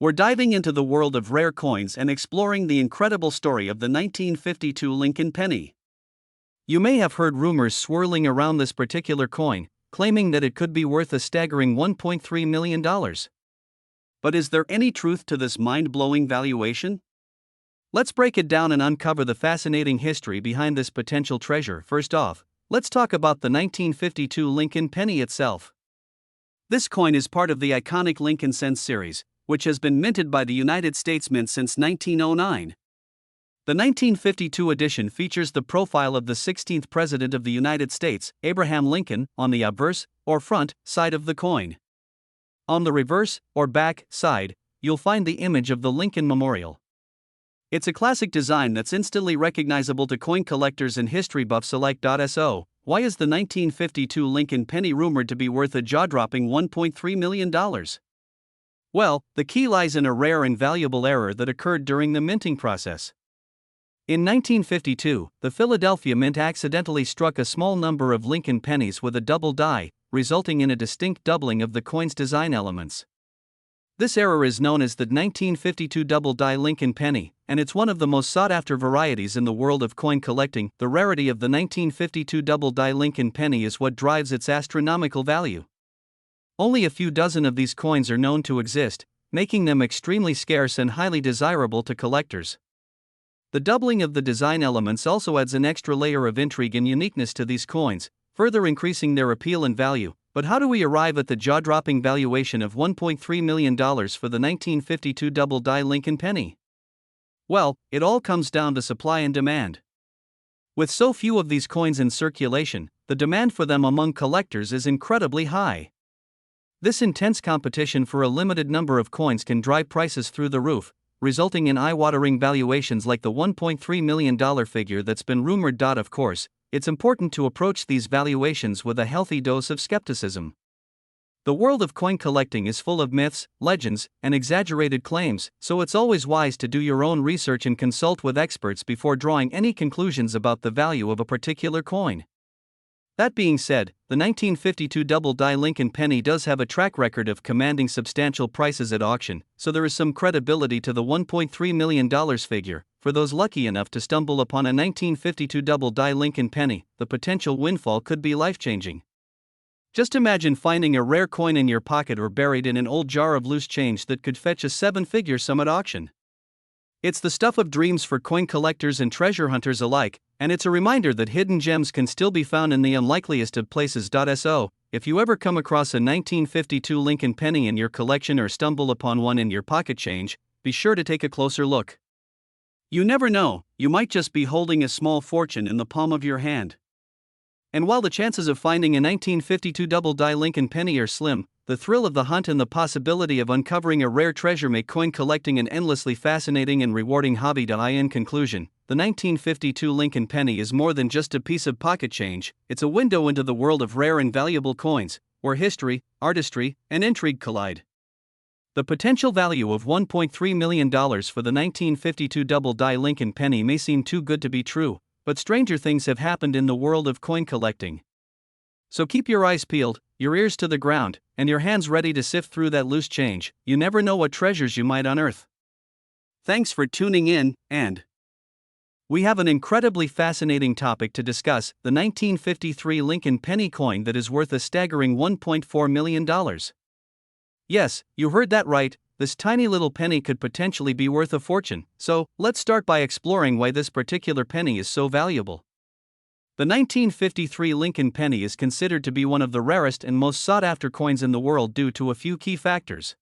We're diving into the world of rare coins and exploring the incredible story of the 1952 Lincoln penny. You may have heard rumors swirling around this particular coin, claiming that it could be worth a staggering $1.3 million. But is there any truth to this mind-blowing valuation? Let's break it down and uncover the fascinating history behind this potential treasure. First off, let's talk about the 1952 Lincoln penny itself. This coin is part of the iconic Lincoln cents series, which has been minted by the United States Mint since 1909. The 1952 edition features the profile of the 16th President of the United States, Abraham Lincoln, on the obverse, or front, side of the coin. On the reverse, or back, side, you'll find the image of the Lincoln Memorial. It's a classic design that's instantly recognizable to coin collectors and history buffs alike. So, why is the 1952 Lincoln penny rumored to be worth a jaw-dropping $1.3 million? Well, the key lies in a rare and valuable error that occurred during the minting process. In 1952, the Philadelphia Mint accidentally struck a small number of Lincoln pennies with a double die, resulting in a distinct doubling of the coin's design elements. This error is known as the 1952 double die Lincoln penny, and it's one of the most sought-after varieties in the world of coin collecting. The rarity of the 1952 double die Lincoln penny is what drives its astronomical value. Only a few dozen of these coins are known to exist, making them extremely scarce and highly desirable to collectors. The doubling of the design elements also adds an extra layer of intrigue and uniqueness to these coins, further increasing their appeal and value. But how do we arrive at the jaw-dropping valuation of $1.3 million for the 1952 double die Lincoln penny? Well, it all comes down to supply and demand. With so few of these coins in circulation, the demand for them among collectors is incredibly high. This intense competition for a limited number of coins can drive prices through the roof, resulting in eye-watering valuations like the $1.3 million figure that's been rumored. Of course, it's important to approach these valuations with a healthy dose of skepticism. The world of coin collecting is full of myths, legends, and exaggerated claims, so it's always wise to do your own research and consult with experts before drawing any conclusions about the value of a particular coin. That being said, the 1952 double die Lincoln penny does have a track record of commanding substantial prices at auction, so there is some credibility to the $1.3 million figure. For those lucky enough to stumble upon a 1952 double die Lincoln penny, the potential windfall could be life-changing. Just imagine finding a rare coin in your pocket or buried in an old jar of loose change that could fetch a seven-figure sum at auction. It's the stuff of dreams for coin collectors and treasure hunters alike, and it's a reminder that hidden gems can still be found in the unlikeliest of places. So, if you ever come across a 1952 Lincoln penny in your collection or stumble upon one in your pocket change, be sure to take a closer look. You never know, you might just be holding a small fortune in the palm of your hand. And while the chances of finding a 1952 double die Lincoln penny are slim, the thrill of the hunt and the possibility of uncovering a rare treasure make coin collecting an endlessly fascinating and rewarding hobby. In conclusion, the 1952 Lincoln penny is more than just a piece of pocket change, it's a window into the world of rare and valuable coins, where history, artistry, and intrigue collide. The potential value of $1.3 million for the 1952 double die Lincoln penny may seem too good to be true, but stranger things have happened in the world of coin collecting. So keep your eyes peeled, your ears to the ground, and your hands ready to sift through that loose change. You never know what treasures you might unearth. Thanks for tuning in, and we have an incredibly fascinating topic to discuss: the 1953 Lincoln penny coin that is worth a staggering $1.4 million. Yes, you heard that right, this tiny little penny could potentially be worth a fortune, so let's start by exploring why this particular penny is so valuable. The 1953 Lincoln penny is considered to be one of the rarest and most sought-after coins in the world due to a few key factors.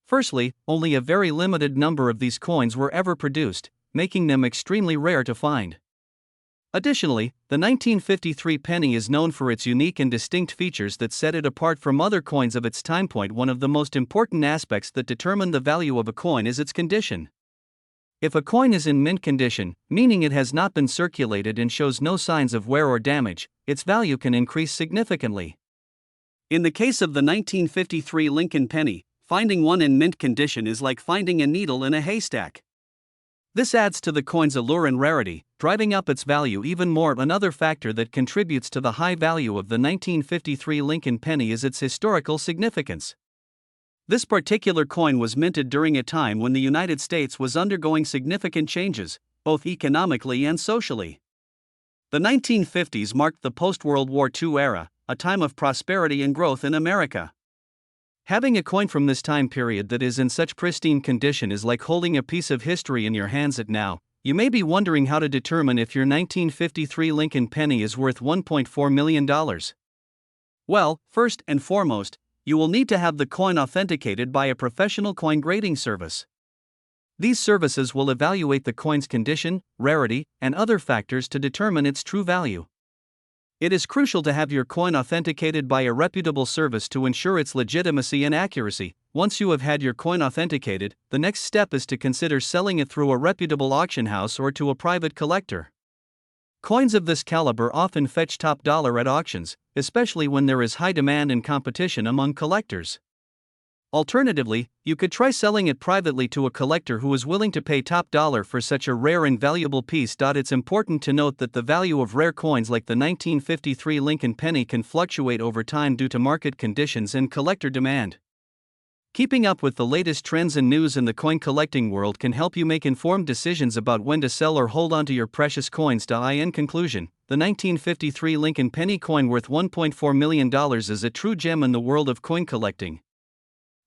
Firstly, only a very limited number of these coins were ever produced, making them extremely rare to find. Additionally, the 1953 penny is known for its unique and distinct features that set it apart from other coins of its time. One of the most important aspects that determine the value of a coin is its condition. If a coin is in mint condition, meaning it has not been circulated and shows no signs of wear or damage, its value can increase significantly. In the case of the 1953 Lincoln penny, finding one in mint condition is like finding a needle in a haystack. This adds to the coin's allure and rarity, driving up its value even more. Another factor that contributes to the high value of the 1953 Lincoln penny is its historical significance. This particular coin was minted during a time when the United States was undergoing significant changes, both economically and socially. The 1950s marked the post-World War II era, a time of prosperity and growth in America. Having a coin from this time period that is in such pristine condition is like holding a piece of history in your hands at now. You may be wondering how to determine if your 1953 Lincoln penny is worth $1.4 million. Well, first and foremost, you will need to have the coin authenticated by a professional coin grading service. These services will evaluate the coin's condition, rarity, and other factors to determine its true value. It is crucial to have your coin authenticated by a reputable service to ensure its legitimacy and accuracy. Once you have had your coin authenticated, the next step is to consider selling it through a reputable auction house or to a private collector. Coins of this caliber often fetch top dollar at auctions, especially when there is high demand and competition among collectors. Alternatively, you could try selling it privately to a collector who is willing to pay top dollar for such a rare and valuable piece. It's important to note that the value of rare coins like the 1953 Lincoln penny can fluctuate over time due to market conditions and collector demand. Keeping up with the latest trends and news in the coin collecting world can help you make informed decisions about when to sell or hold onto your precious coins. In conclusion, the 1953 Lincoln penny coin worth $1.4 million is a true gem in the world of coin collecting.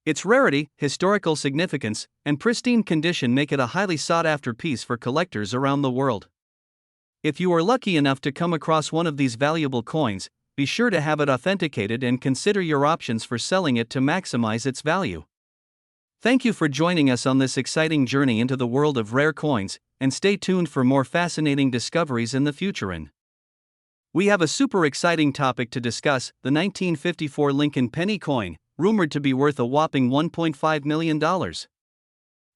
Its rarity, historical significance, and pristine condition make it a highly sought-after piece for collectors around the world. If you are lucky enough to come across one of these valuable coins, be sure to have it authenticated and consider your options for selling it to maximize its value. Thank you for joining us on this exciting journey into the world of rare coins, and stay tuned for more fascinating discoveries in the future. We have a super exciting topic to discuss: the 1954 Lincoln penny coin, rumored to be worth a whopping $1.5 million.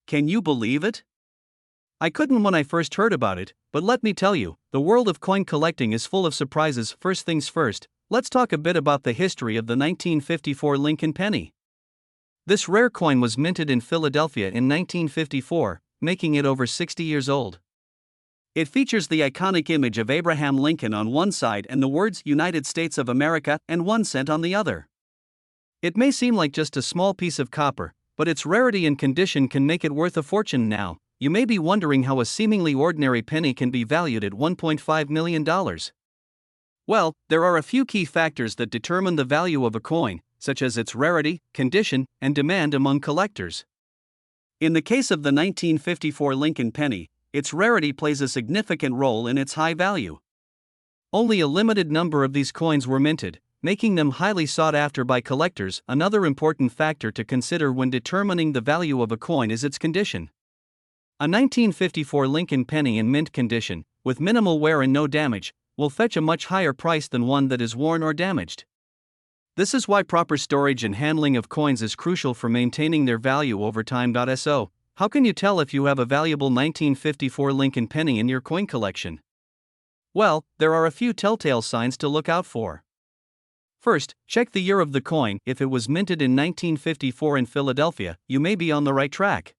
Can you believe it? I couldn't when I first heard about it, but let me tell you, the world of coin collecting is full of surprises. First things first, let's talk a bit about the history of the 1954 Lincoln penny. This rare coin was minted in Philadelphia in 1954, making it over 60 years old. It features the iconic image of Abraham Lincoln on one side and the words United States of America and 1 cent on the other. It may seem like just a small piece of copper, but its rarity and condition can make it worth a fortune. Now, you may be wondering how a seemingly ordinary penny can be valued at $1.5 million. Well, there are a few key factors that determine the value of a coin, such as its rarity, condition, and demand among collectors. In the case of the 1954 Lincoln penny, its rarity plays a significant role in its high value. Only a limited number of these coins were minted, making them highly sought after by collectors. Another important factor to consider when determining the value of a coin is its condition. A 1954 Lincoln penny in mint condition, with minimal wear and no damage, will fetch a much higher price than one that is worn or damaged. This is why proper storage and handling of coins is crucial for maintaining their value over time. So, how can you tell if you have a valuable 1954 Lincoln penny in your coin collection? Well, there are a few telltale signs to look out for. First, check the year of the coin. If it was minted in 1954 in Philadelphia, you may be on the right track.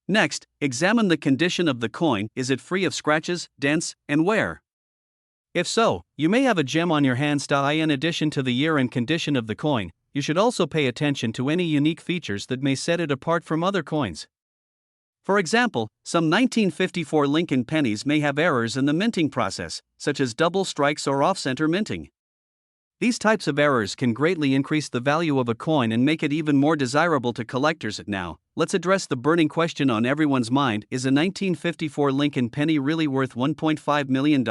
Next, examine the condition of the coin. Is it free of scratches, dents, and wear? If so, you may have a gem on your hands. In addition to the year and condition of the coin, you should also pay attention to any unique features that may set it apart from other coins. For example, some 1954 Lincoln pennies may have errors in the minting process, such as double strikes or off-center minting. These types of errors can greatly increase the value of a coin and make it even more desirable to collectors. Now, let's address the burning question on everyone's mind: is a 1954 Lincoln penny really worth $1.5 million?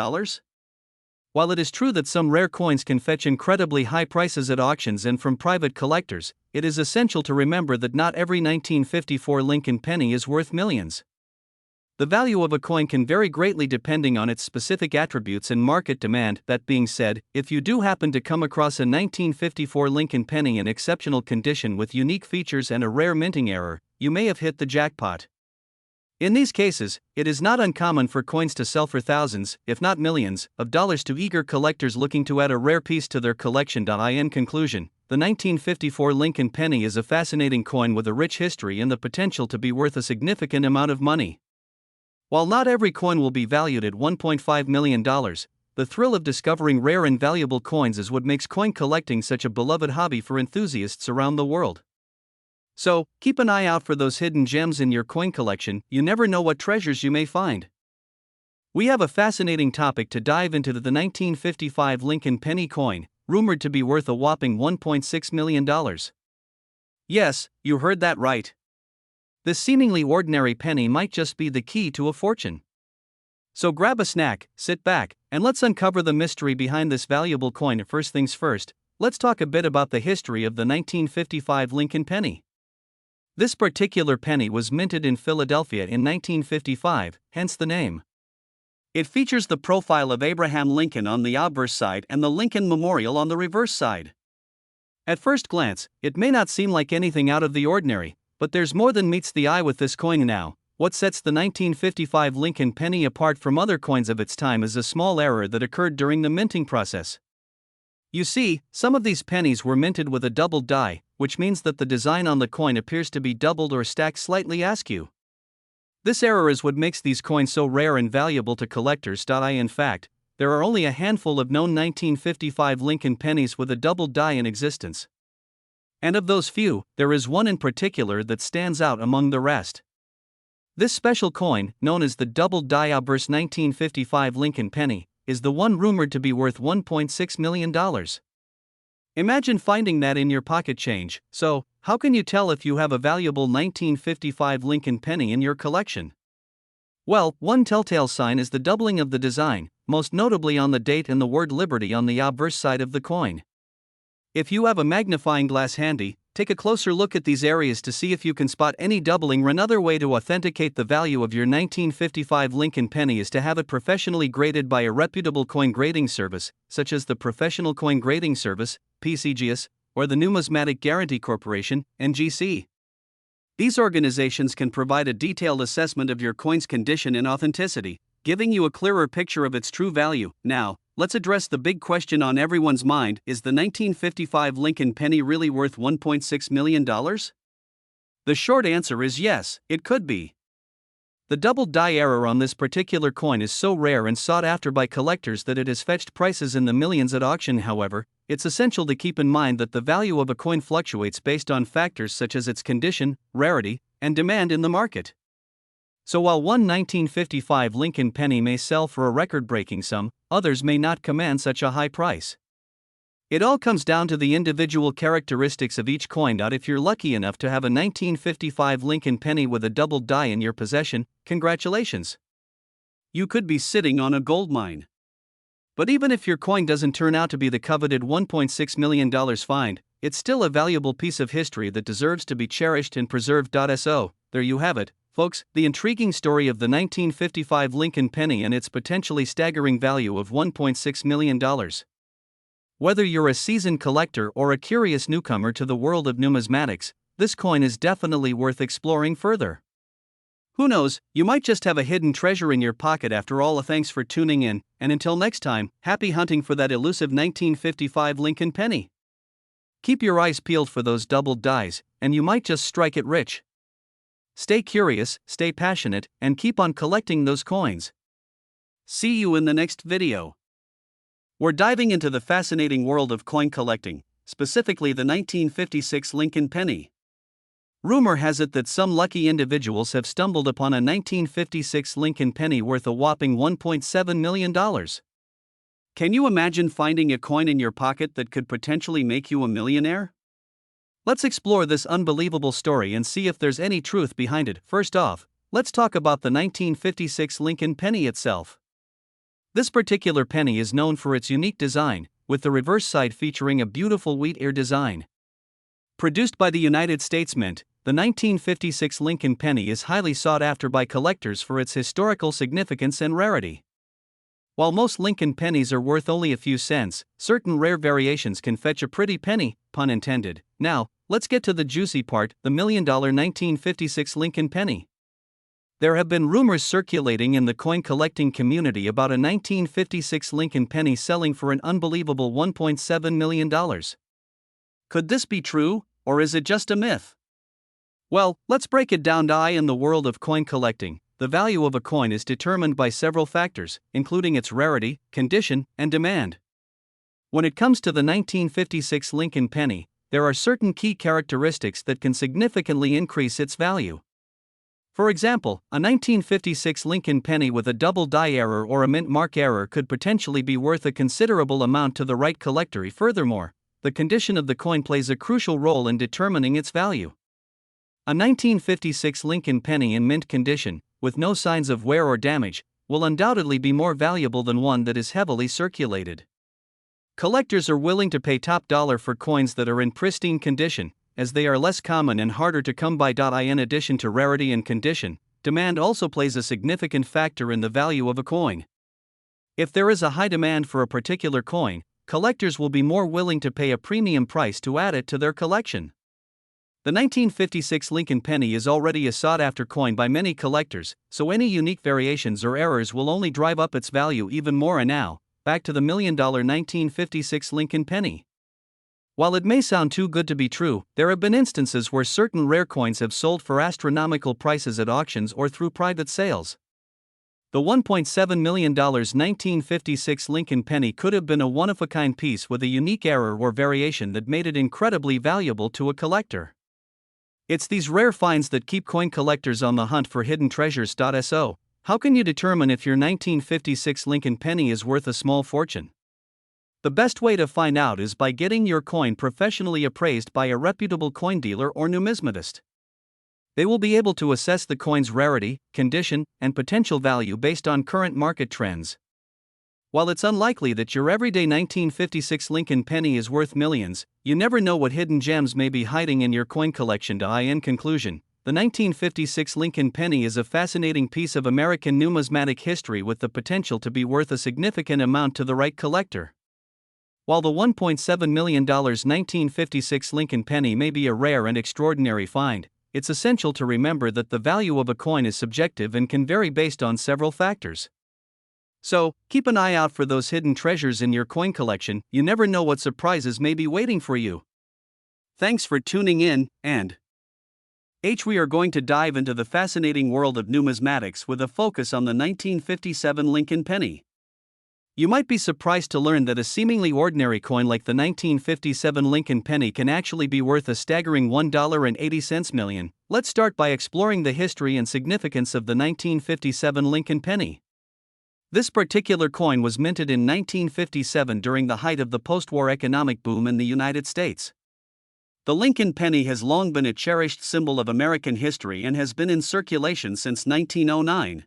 While it is true that some rare coins can fetch incredibly high prices at auctions and from private collectors, it is essential to remember that not every 1954 Lincoln penny is worth millions. The value of a coin can vary greatly depending on its specific attributes and market demand. That being said, if you do happen to come across a 1954 Lincoln penny in exceptional condition with unique features and a rare minting error, you may have hit the jackpot. In these cases, it is not uncommon for coins to sell for thousands, if not millions, of dollars to eager collectors looking to add a rare piece to their collection. In conclusion, the 1954 Lincoln penny is a fascinating coin with a rich history and the potential to be worth a significant amount of money. While not every coin will be valued at $1.5 million, the thrill of discovering rare and valuable coins is what makes coin collecting such a beloved hobby for enthusiasts around the world. So, keep an eye out for those hidden gems in your coin collection. You never know what treasures you may find. We have a fascinating topic to dive into: the 1955 Lincoln penny coin, rumored to be worth a whopping $1.6 million. Yes, you heard that right. This seemingly ordinary penny might just be the key to a fortune. So grab a snack, sit back, and let's uncover the mystery behind this valuable coin. First things first, let's talk a bit about the history of the 1955 Lincoln penny. This particular penny was minted in Philadelphia in 1955, hence the name. It features the profile of Abraham Lincoln on the obverse side and the Lincoln Memorial on the reverse side. At first glance, it may not seem like anything out of the ordinary, but there's more than meets the eye with this coin now. What sets the 1955 Lincoln penny apart from other coins of its time is a small error that occurred during the minting process. You see, some of these pennies were minted with a doubled die, which means that the design on the coin appears to be doubled or stacked slightly askew. This error is what makes these coins so rare and valuable to collectors. In fact, there are only a handful of known 1955 Lincoln pennies with a doubled die in existence. And of those few, there is one in particular that stands out among the rest. This special coin, known as the doubled die obverse 1955 Lincoln penny, is the one rumored to be worth $1.6 million. Imagine finding that in your pocket change. So, how can you tell if you have a valuable 1955 Lincoln penny in your collection? Well, one telltale sign is the doubling of the design, most notably on the date and the word Liberty on the obverse side of the coin. If you have a magnifying glass handy, take a closer look at these areas to see if you can spot any doubling. Another way to authenticate the value of your 1955 Lincoln penny is to have it professionally graded by a reputable coin grading service, such as the Professional Coin Grading Service, PCGS, or the Numismatic Guarantee Corporation, NGC. These organizations can provide a detailed assessment of your coin's condition and authenticity, giving you a clearer picture of its true value. Now, let's address the big question on everyone's mind: is the 1955 Lincoln penny really worth $1.6 million? The short answer is yes, it could be. The double die error on this particular coin is so rare and sought after by collectors that it has fetched prices in the millions at auction. However, it's essential to keep in mind that the value of a coin fluctuates based on factors such as its condition, rarity, and demand in the market. So while one 1955 Lincoln penny may sell for a record-breaking sum, others may not command such a high price. It all comes down to the individual characteristics of each coin. If you're lucky enough to have a 1955 Lincoln penny with a doubled die in your possession, congratulations. You could be sitting on a gold mine. But even if your coin doesn't turn out to be the coveted $1.6 million find, it's still a valuable piece of history that deserves to be cherished and preserved. So, there you have it, folks, the intriguing story of the 1955 Lincoln penny and its potentially staggering value of $1.6 million. Whether you're a seasoned collector or a curious newcomer to the world of numismatics, this coin is definitely worth exploring further. Who knows, you might just have a hidden treasure in your pocket after all. Thanks for tuning in, and until next time, happy hunting for that elusive 1955 Lincoln penny. Keep your eyes peeled for those doubled dies, and you might just strike it rich. Stay curious, stay passionate, and keep on collecting those coins. See you in the next video. We're diving into the fascinating world of coin collecting, specifically the 1956 Lincoln penny. Rumor has it that some lucky individuals have stumbled upon a 1956 Lincoln penny worth a whopping $1.7 million. Can you imagine finding a coin in your pocket that could potentially make you a millionaire? Let's explore this unbelievable story and see if there's any truth behind it. First off, let's talk about the 1956 Lincoln penny itself. This particular penny is known for its unique design, with the reverse side featuring a beautiful wheat ear design. Produced by the United States Mint, the 1956 Lincoln penny is highly sought after by collectors for its historical significance and rarity. While most Lincoln pennies are worth only a few cents, certain rare variations can fetch a pretty penny, pun intended. Now, let's get to the juicy part: the $1 million 1956 Lincoln penny. There have been rumors circulating in the coin collecting community about a 1956 Lincoln penny selling for an unbelievable $1.7 million. Could this be true, or is it just a myth? Well, let's break it down. In the world of coin collecting, the value of a coin is determined by several factors, including its rarity, condition, and demand. When it comes to the 1956 Lincoln penny, there are certain key characteristics that can significantly increase its value. For example, a 1956 Lincoln penny with a double die error or a mint mark error could potentially be worth a considerable amount to the right collector. Furthermore, the condition of the coin plays a crucial role in determining its value. A 1956 Lincoln penny in mint condition, with no signs of wear or damage, will undoubtedly be more valuable than one that is heavily circulated. Collectors are willing to pay top dollar for coins that are in pristine condition, as they are less common and harder to come by. In addition to rarity and condition, demand also plays a significant factor in the value of a coin. If there is a high demand for a particular coin, collectors will be more willing to pay a premium price to add it to their collection. The 1956 Lincoln penny is already a sought-after coin by many collectors, so any unique variations or errors will only drive up its value even more. And now, back to the $1 million 1956 Lincoln penny. While it may sound too good to be true, there have been instances where certain rare coins have sold for astronomical prices at auctions or through private sales. The $1.7 million 1956 Lincoln penny could have been a one-of-a-kind piece with a unique error or variation that made it incredibly valuable to a collector. It's these rare finds that keep coin collectors on the hunt for hidden treasures. So, how can you determine if your 1956 Lincoln penny is worth a small fortune? The best way to find out is by getting your coin professionally appraised by a reputable coin dealer or numismatist. They will be able to assess the coin's rarity, condition, and potential value based on current market trends. While it's unlikely that your everyday 1956 Lincoln penny is worth millions, you never know what hidden gems may be hiding in your coin collection. In conclusion, the 1956 Lincoln penny is a fascinating piece of American numismatic history with the potential to be worth a significant amount to the right collector. While the $1.7 million 1956 Lincoln penny may be a rare and extraordinary find, it's essential to remember that the value of a coin is subjective and can vary based on several factors. So, keep an eye out for those hidden treasures in your coin collection. You never know what surprises may be waiting for you. Thanks for tuning in, and we are going to dive into the fascinating world of numismatics with a focus on the 1957 Lincoln penny. You might be surprised to learn that a seemingly ordinary coin like the 1957 Lincoln penny can actually be worth a staggering $1.80 million. Let's start by exploring the history and significance of the 1957 Lincoln penny. This particular coin was minted in 1957 during the height of the post-war economic boom in the United States. The Lincoln penny has long been a cherished symbol of American history and has been in circulation since 1909.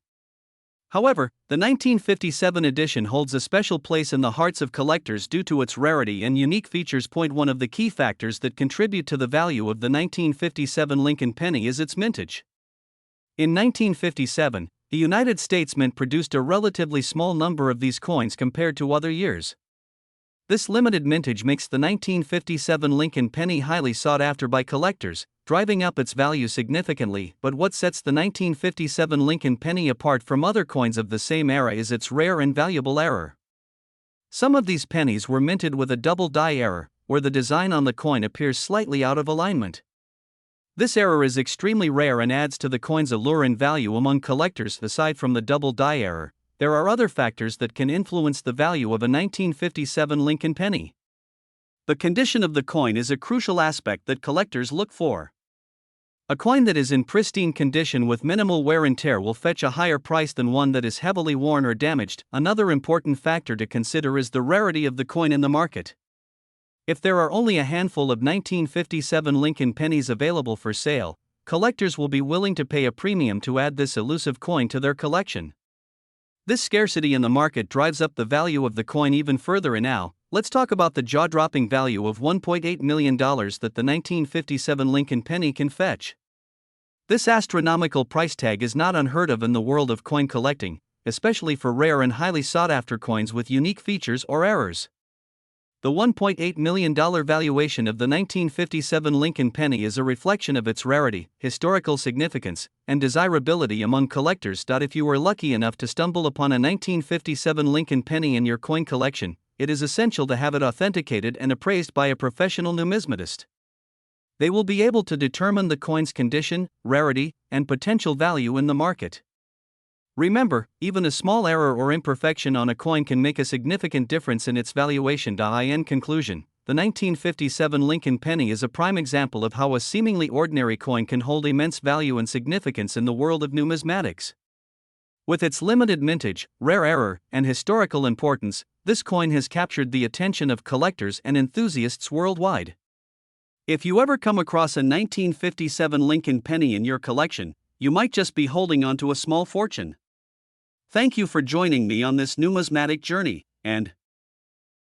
However, the 1957 edition holds a special place in the hearts of collectors due to its rarity and unique features. One of the key factors that contribute to the value of the 1957 Lincoln penny is its mintage. In 1957, the United States Mint produced a relatively small number of these coins compared to other years. This limited mintage makes the 1957 Lincoln penny highly sought after by collectors, driving up its value significantly. But what sets the 1957 Lincoln penny apart from other coins of the same era is its rare and valuable error. Some of these pennies were minted with a double die error, where the design on the coin appears slightly out of alignment. This error is extremely rare and adds to the coin's allure and value among collectors. Aside from the double die error, there are other factors that can influence the value of a 1957 Lincoln penny. The condition of the coin is a crucial aspect that collectors look for. A coin that is in pristine condition with minimal wear and tear will fetch a higher price than one that is heavily worn or damaged. Another important factor to consider is the rarity of the coin in the market. If there are only a handful of 1957 Lincoln pennies available for sale, collectors will be willing to pay a premium to add this elusive coin to their collection. This scarcity in the market drives up the value of the coin even further. And now, let's talk about the jaw-dropping value of $1.8 million that the 1957 Lincoln penny can fetch. This astronomical price tag is not unheard of in the world of coin collecting, especially for rare and highly sought-after coins with unique features or errors. The $1.8 million valuation of the 1957 Lincoln penny is a reflection of its rarity, historical significance, and desirability among collectors. If you were lucky enough to stumble upon a 1957 Lincoln penny in your coin collection, it is essential to have it authenticated and appraised by a professional numismatist. They will be able to determine the coin's condition, rarity, and potential value in the market. Remember, even a small error or imperfection on a coin can make a significant difference in its valuation. In conclusion, The 1957 Lincoln penny is a prime example of how a seemingly ordinary coin can hold immense value and significance in the world of numismatics. With its limited mintage, rare error, and historical importance, this coin has captured the attention of collectors and enthusiasts worldwide. If you ever come across a 1957 Lincoln penny in your collection, you might just be holding on to a small fortune. Thank you for joining me on this numismatic journey, and